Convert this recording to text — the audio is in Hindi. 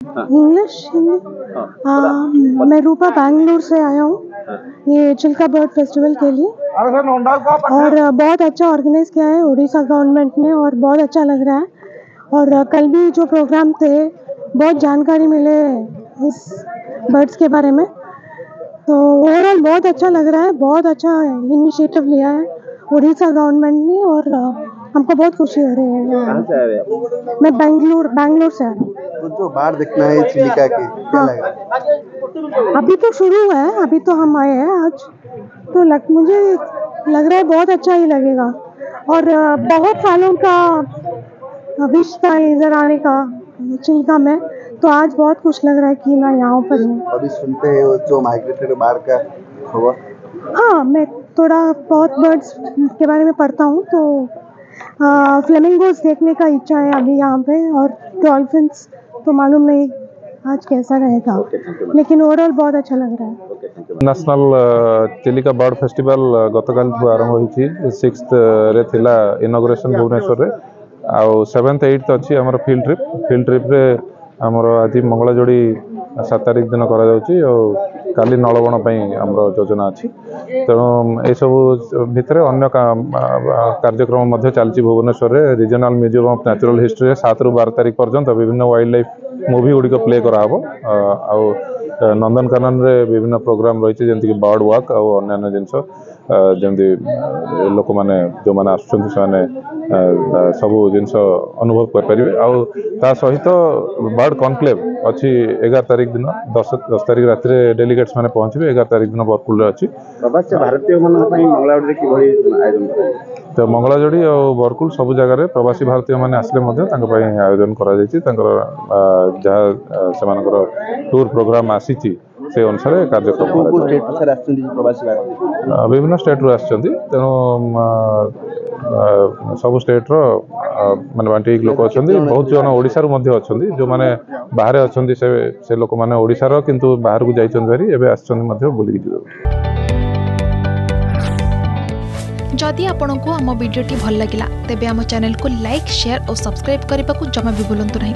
इंग्लिश हिंदी। मैं रूपा बैंगलोर से आया हूँ ये चिल्का बर्ड फेस्टिवल के लिए, और बहुत अच्छा ऑर्गेनाइज किया है उड़ीसा गवर्नमेंट ने, और बहुत अच्छा लग रहा है। और कल भी जो प्रोग्राम थे बहुत जानकारी मिले इस बर्ड्स के बारे में, तो ओवरऑल बहुत अच्छा लग रहा है। बहुत अच्छा इनिशिएटिव लिया है उड़ीसा गवर्नमेंट ने, और हमको बहुत खुशी हो रही है। कहाँ से आए हुए आप? मैं बैंगलोर से आया हूँ। तो जो बाढ़ देखना है चिलिका के, क्या लग रहा है? अभी तो शुरू हुआ है, अभी तो हम आए हैं आज, तो मुझे लग रहा है बहुत अच्छा ही लगेगा। और बहुत सालों का विश था इधर आने का चिल्का में, तो आज बहुत खुश लग रहा है कि मैं यहाँ पर हूँ। अभी सुनते हैं वो जो माइग्रेटेड बाढ़ का खबर। हाँ, मैं थोड़ा बहुत बर्ड्स के बारे में पढ़ता हूँ, तो फ्लेमिंगोज देखने का इच्छा है अभी यहाँ पे, और डॉल्फिन्स तो मालूम नहीं आज कैसा रहेगा, लेकिन ओवरऑल बहुत अच्छा लग रहा है। नेशनल चिलिका बर्ड फेस्टिवल गतकाल आरंभ होती 6th रे थिला इनॉग्रेशन भुवनेश्वर रे, आउ 7th 8th अच्छी आमर फील्ड ट्रिप रे आमर आज मंगलाजोड़ी 7 तारिख दिन करा जाउची, और काली नलबण आमर योजना अच्छी। तेणु यू भितर अन्य कार्यक्रम मध्य चलती भुवनेश्वर रे regional museum of natural history 7 ରୁ 12 तारिख पर्यंत विभिन्न वाइल्ड लाइफ मूवी गुड़िक प्ले कराहब। आउ नंदनकानन रे विभिन्न प्रोग्राम रही जमीक बर्ड वॉक और अन्य जिनस जमी लोक मैंने जो मैंने आसने सबू जिनस अनुभव करेंगे। आ सहित बर्ड कॉन्क्लेव अच्छी 11 तारिख दिन 10 तारिख रात डेलीगेट्स मैंने पहुंचे 11 तारिख दिन बरपुल अच्छी। प्रवासी भारतीय मंगलाजोड़ी आयोजन तो मंगलाजोड़ी और बरकुल सब जगह प्रवासी भारतीय मैंने आसले आयोजन कर जहाँ टूर प्रोग्राम आसी से अनुसार कार्यक्रम विभिन्न स्टेट रू आसछंती। तेणु सब स्टेट रो माने 20 लोक अच्छा, बहुत जन ओडिशा रू मध्य अच्छा जो मैंने बाहर अच्छा से लोक मैंने ओडिशा रो किंतु बाहर को जाइछन भारी एबे आछन मध्य बुली जिवे। जदि आपंक आम भिडी भल लगा तेब आम चैनल को लाइक शेयर और सब्सक्राइब करने को जमा भी भूलु नहीं।